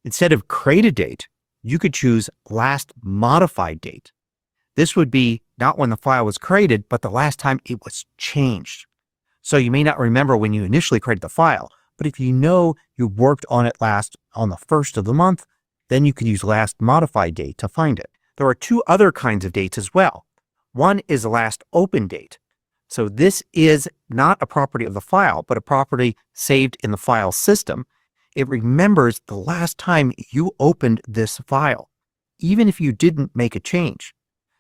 Instead of created date, you could choose last modified date. This would be not when the file was created, but the last time it was changed. So you may not remember when you initially created the file, but if you know you worked on it last on the 1st of the month, then you can use last modified date to find it. There are two other kinds of dates as well. One is the last open date. So this is not a property of the file, but a property saved in the file system. It remembers the last time you opened this file, even if you didn't make a change.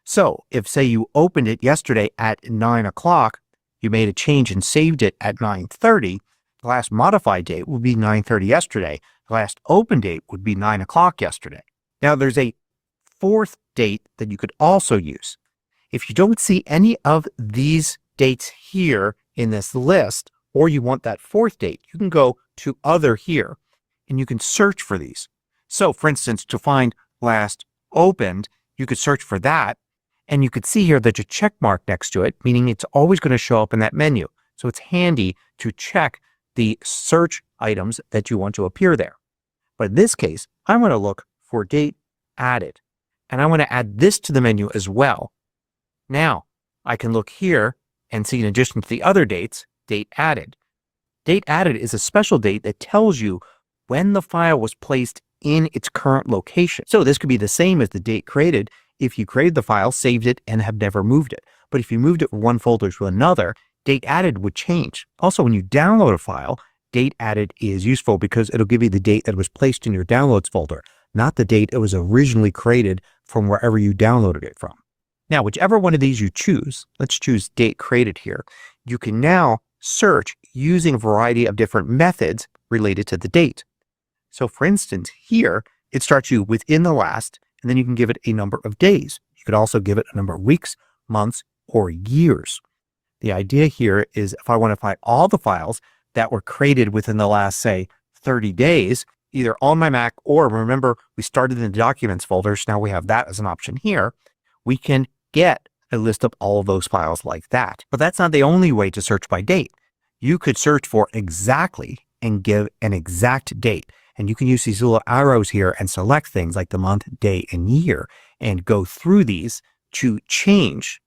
So if, say, you opened it yesterday at 9 o'clock, you made a change and saved it at 9:30, the last modified date would be 9:30 yesterday. The last open date would be 9 o'clock yesterday. Now there's a fourth date that you could also use. If you don't see any of these dates here in this list, or you want that fourth date, you can go to Other here and you can search for these. So for instance, to find last opened, you could search for that. And you could see here there's a check mark next to it, meaning it's always going to show up in that menu. So it's handy to check the search items that you want to appear there. But in this case, I want to look for date added. And I want to add this to the menu as well. Now, I can look here and see, in addition to the other dates, date added. Date added is a special date that tells you when the file was placed in its current location. So this could be the same as the date created if you created the file, saved it, and have never moved it. But if you moved it from one folder to another, date added would change. Also, when you download a file, date added is useful because it'll give you the date that was placed in your downloads folder, not the date it was originally created from wherever you downloaded it from. Now, whichever one of these you choose, let's choose date created here, you can now search using a variety of different methods related to the date. So for instance, here, it starts you within the last, and then you can give it a number of days. You could also give it a number of weeks, months, or years. The idea here is if I want to find all the files that were created within the last, say, 30 days, either on my Mac or remember we started in the documents folder, so now we have that as an option here, we can get a list of all of those files like that. But that's not the only way to search by date. You could search for exactly and give an exact date. And you can use these little arrows here and select things like the month, day, and year and go through these to change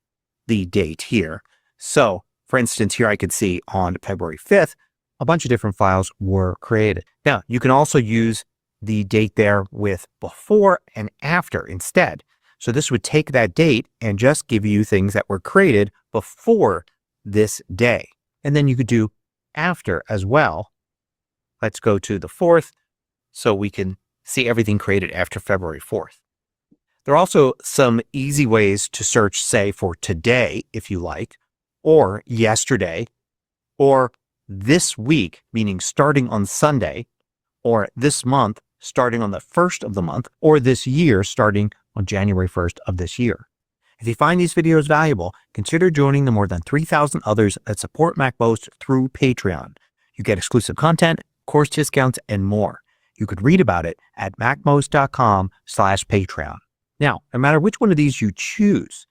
the date here. So for instance, here I could see on February 5th, a bunch of different files were created. Now you can also use the date there with before and after instead. So this would take that date and just give you things that were created before this day. And then you could do after as well. Let's go to the 4th so we can see everything created after February 4th. There are also some easy ways to search, say, for today, if you like, or yesterday, or this week, meaning starting on Sunday, or this month, starting on the 1st of the month, or this year, starting on January 1st of this year. If you find these videos valuable, consider joining the more than 3,000 others that support MacMost through Patreon. You get exclusive content, course discounts, and more. You could read about it at macmost.com/Patreon. Now, no matter which one of these you choose,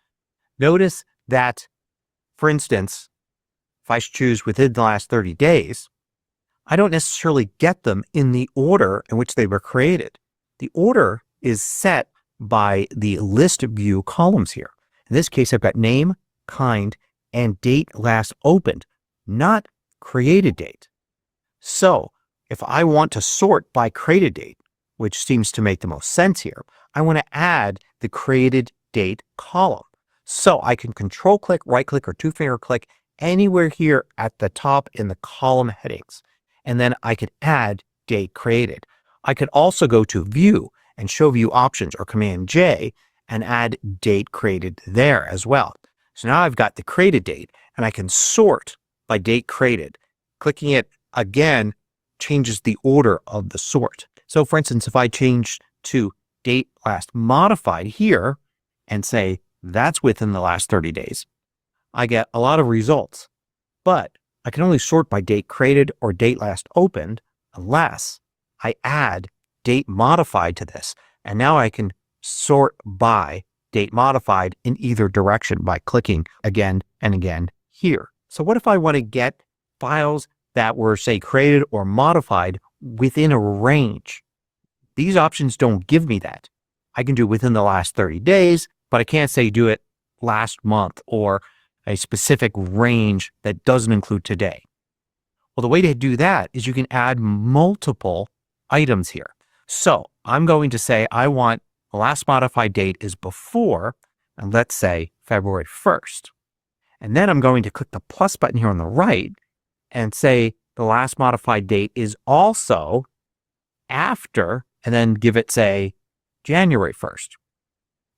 notice that, for instance, if I choose within the last 30 days, I don't necessarily get them in the order in which they were created. The order is set by the list view columns here. In this case, I've got name, kind, and date last opened, not created date. So if I want to sort by created date, which seems to make the most sense here, I want to add the created date column. So I can control click, right click, or two finger click anywhere here at the top in the column headings. And then I could add date created. I could also go to view and show view options or command J and add date created there as well. So now I've got the created date and I can sort by date created. Clicking it again changes the order of the sort. So for instance, if I change to date last modified here and say that's within the last 30 days, I get a lot of results, but I can only sort by date created or date last opened unless I add date modified to this. And now I can sort by date modified in either direction by clicking again and again here. So what if I want to get files that were, say, created or modified within a range? These options don't give me that. I can do within the last 30 days, but I can't say do it last month or a specific range that doesn't include today. Well, the way to do that is you can add multiple items here. So I'm going to say I want the last modified date is before, and let's say February 1st. And then I'm going to click the plus button here on the right and say the last modified date is also after, and then give it, say, January 1st.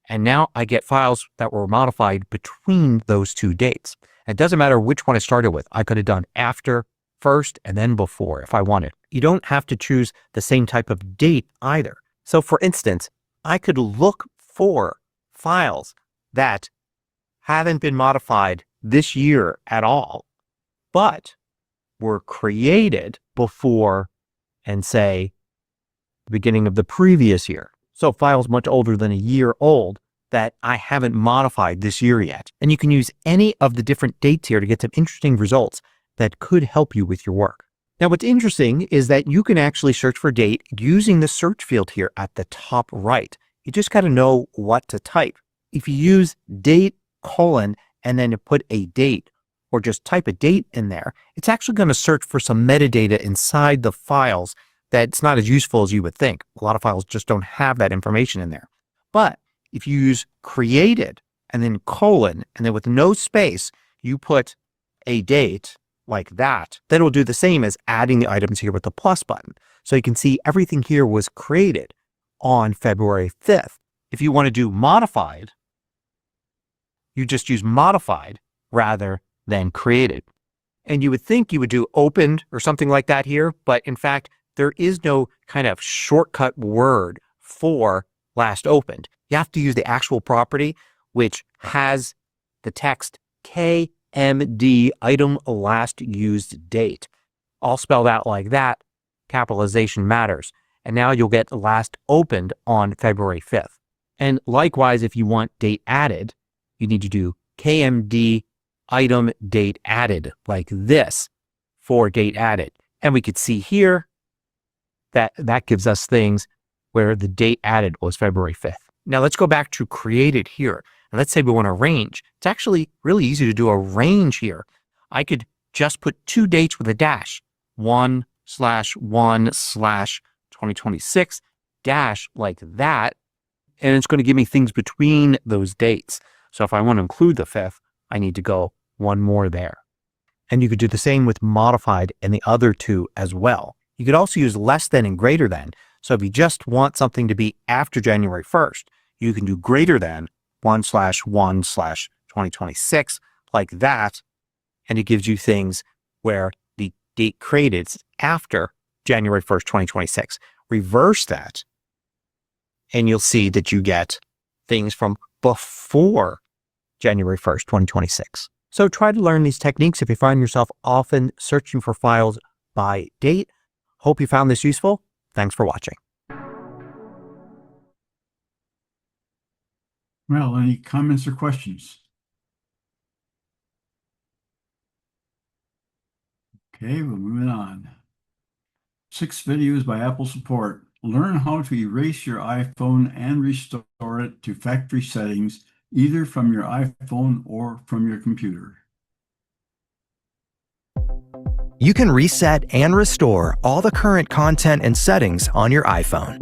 And now I get files that were modified between those two dates. It doesn't matter which one I started with. I could have done after, first, and then before if I wanted. You don't have to choose the same type of date either. So for instance, I could look for files that haven't been modified this year at all, but were created before and say the beginning of the previous year. So files much older than a year old that I haven't modified this year yet. And you can use any of the different dates here to get some interesting results that could help you with your work. Now, what's interesting is that you can actually search for date using the search field here at the top right. You just got to know what to type. If you use date : and then put a date or just type a date in there, it's actually going to search for some metadata inside the files that's not as useful as you would think. A lot of files just don't have that information in there. But if you use created and then : and then with no space, you put a date like that, then it will do the same as adding the items here with the plus button. So you can see everything here was created on February 5th. If you want to do modified, you just use modified rather than created. And you would think you would do opened or something like that here, but in fact, there is no kind of shortcut word for last opened. You have to use the actual property, which has the text K KMD, item last used date. All spelled out like that. Capitalization matters. And now you'll get last opened on February 5th. And likewise, if you want date added, you need to do KMD item date added like this for date added. And we could see here that that gives us things where the date added was February 5th. Now let's go back to created here. And let's say we want to range. It's actually really easy to do a range here. I could just put two dates with a dash, 1/1/2026 dash like that. And it's going to give me things between those dates. So if I want to include the 5th, I need to go one more there. And you could do the same with modified and the other two as well. You could also use less than and greater than. So if you just want something to be after January 1st, you can do greater than 1/1/2026 like that. And it gives you things where the date created is after January 1st, 2026. Reverse that, and you'll see that you get things from before January 1st, 2026. So try to learn these techniques if you find yourself often searching for files by date. Hope you found this useful. Thanks for watching. Well, any comments or questions? Okay, we're moving on. 6 videos by Apple support. Learn how to erase your iPhone and restore it to factory settings, either from your iPhone or from your computer. You can reset and restore all the current content and settings on your iPhone.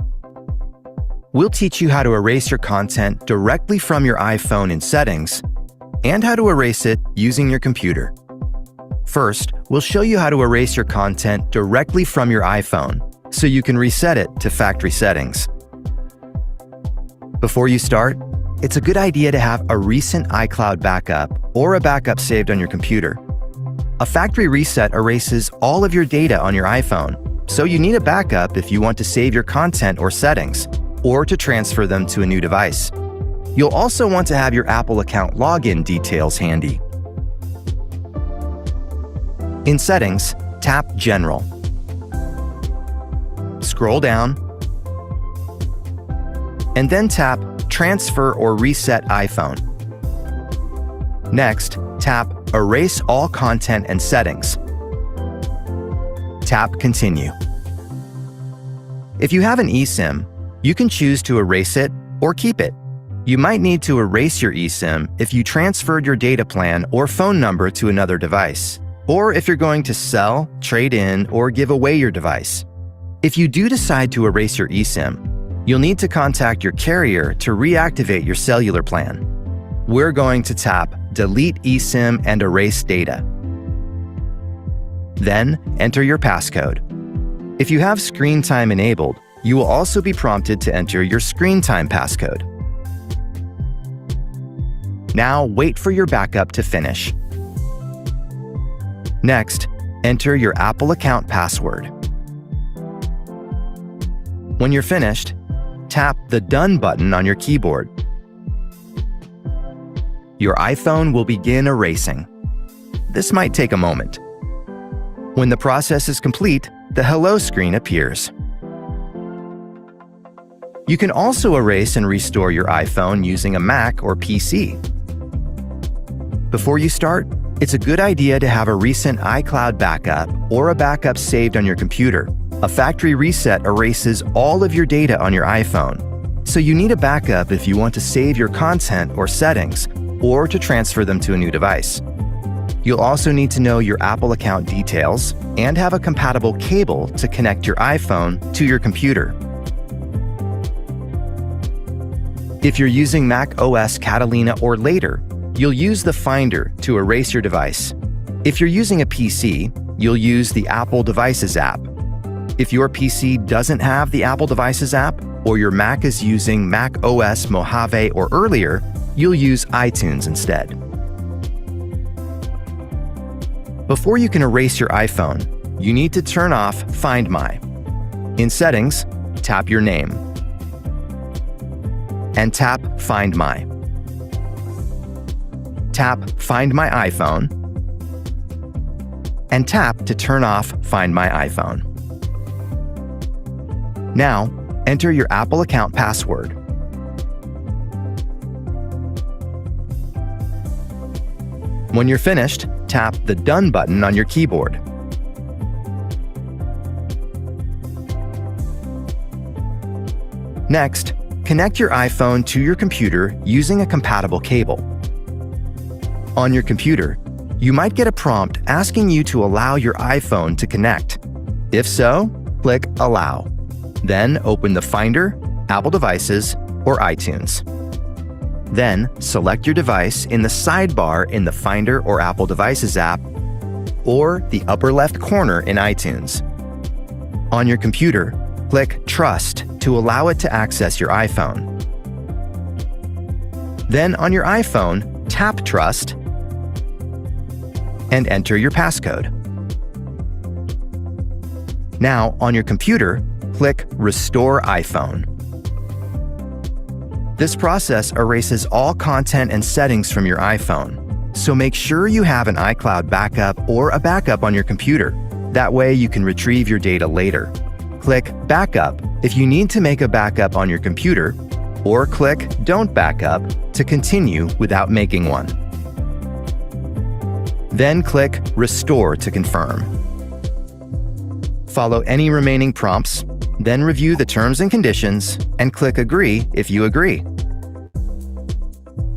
We'll teach you how to erase your content directly from your iPhone in Settings and how to erase it using your computer. First, we'll show you how to erase your content directly from your iPhone so you can reset it to factory settings. Before you start, it's a good idea to have a recent iCloud backup or a backup saved on your computer. A factory reset erases all of your data on your iPhone, so you need a backup if you want to save your content or settings, or to transfer them to a new device. You'll also want to have your Apple account login details handy. In Settings, tap General. Scroll down, and then tap Transfer or Reset iPhone. Next, tap Erase all content and settings. Tap Continue. If you have an eSIM, you can choose to erase it or keep it. You might need to erase your eSIM if you transferred your data plan or phone number to another device, or if you're going to sell, trade in, or give away your device. If you do decide to erase your eSIM, you'll need to contact your carrier to reactivate your cellular plan. We're going to tap Delete eSIM and Erase Data. Then enter your passcode. If you have screen time enabled, you will also be prompted to enter your screen time passcode. Now wait for your backup to finish. Next, enter your Apple account password. When you're finished, tap the Done button on your keyboard. Your iPhone will begin erasing. This might take a moment. When the process is complete, the Hello screen appears. You can also erase and restore your iPhone using a Mac or PC. Before you start, it's a good idea to have a recent iCloud backup or a backup saved on your computer. A factory reset erases all of your data on your iPhone, so you need a backup if you want to save your content or settings, or to transfer them to a new device. You'll also need to know your Apple account details and have a compatible cable to connect your iPhone to your computer. If you're using Mac OS Catalina or later, you'll use the Finder to erase your device. If you're using a PC, you'll use the Apple Devices app. If your PC doesn't have the Apple Devices app, or your Mac is using Mac OS Mojave or earlier, you'll use iTunes instead. Before you can erase your iPhone, you need to turn off Find My. In Settings, tap your name and tap Find My. Tap Find My iPhone and tap to turn off Find My iPhone. Now, enter your Apple account password. When you're finished, tap the Done button on your keyboard. Next, connect your iPhone to your computer using a compatible cable. On your computer, you might get a prompt asking you to allow your iPhone to connect. If so, click Allow. Then open the Finder, Apple Devices, or iTunes. Then select your device in the sidebar in the Finder or Apple Devices app, or the upper left corner in iTunes. On your computer, click Trust to allow it to access your iPhone. Then on your iPhone, tap Trust and enter your passcode. Now, on your computer, click Restore iPhone. This process erases all content and settings from your iPhone, so make sure you have an iCloud backup or a backup on your computer. That way you can retrieve your data later. Click Backup if you need to make a backup on your computer, or click Don't Backup to continue without making one. Then click Restore to confirm. Follow any remaining prompts, then review the terms and conditions, and click Agree if you agree.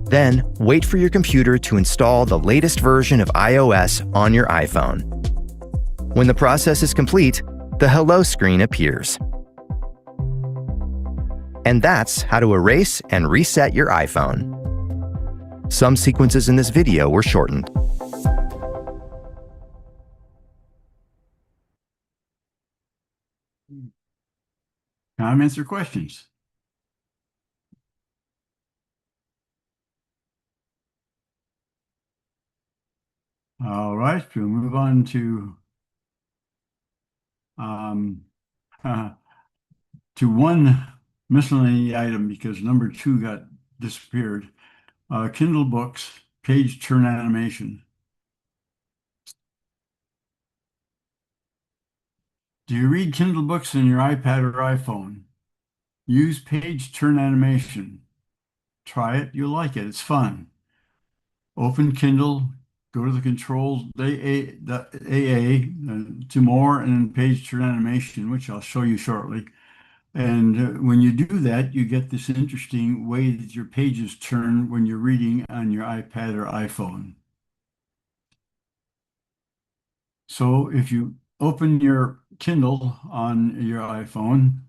Then, wait for your computer to install the latest version of iOS on your iPhone. When the process is complete, the Hello screen appears. And that's how to erase and reset your iPhone. Some sequences in this video were shortened. Comments or questions? All right, we'll move on to one miscellany item because number 2 got disappeared. Kindle books, page turn animation. Do you read Kindle books on your iPad or iPhone? Use page turn animation. Try it, you'll like it, it's fun. Open Kindle, go to the controls, AA to more, and then page turn animation, which I'll show you shortly. And when you do that, you get this interesting way that your pages turn when you're reading on your iPad or iPhone. So if you open your Kindle on your iPhone,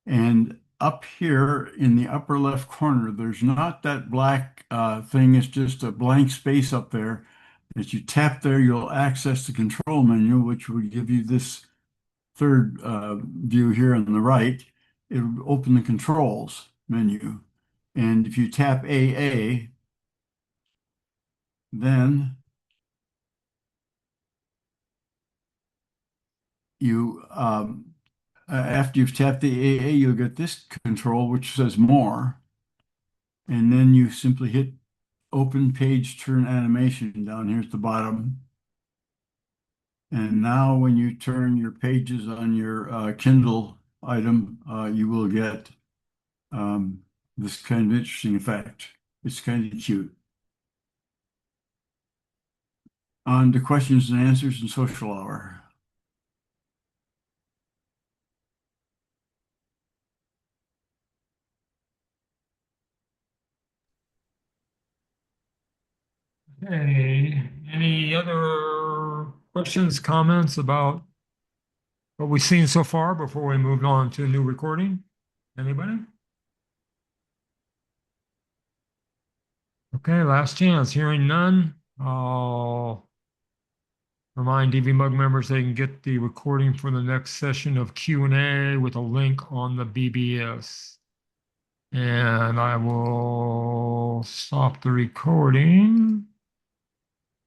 and up here in the upper left corner, there's not that black thing, it's just a blank space up there. As you tap there, you'll access the control menu, which will give you this third view here on the right. It'll open the controls menu. And if you tap AA, then you after you've tapped the AA, you'll get this control, which says More. And then you simply hit Open Page Turn Animation down here at the bottom. And now when you turn your pages on your Kindle item, you will get this kind of interesting effect. It's kind of cute. On to questions and answers and social hour. Okay, any other questions, comments about what we've seen so far before we move on to a new recording? Anybody? Okay, last chance. Hearing none, I'll remind DVMUG members they can get the recording for the next session of Q&A with a link on the BBS. And I will stop the recording.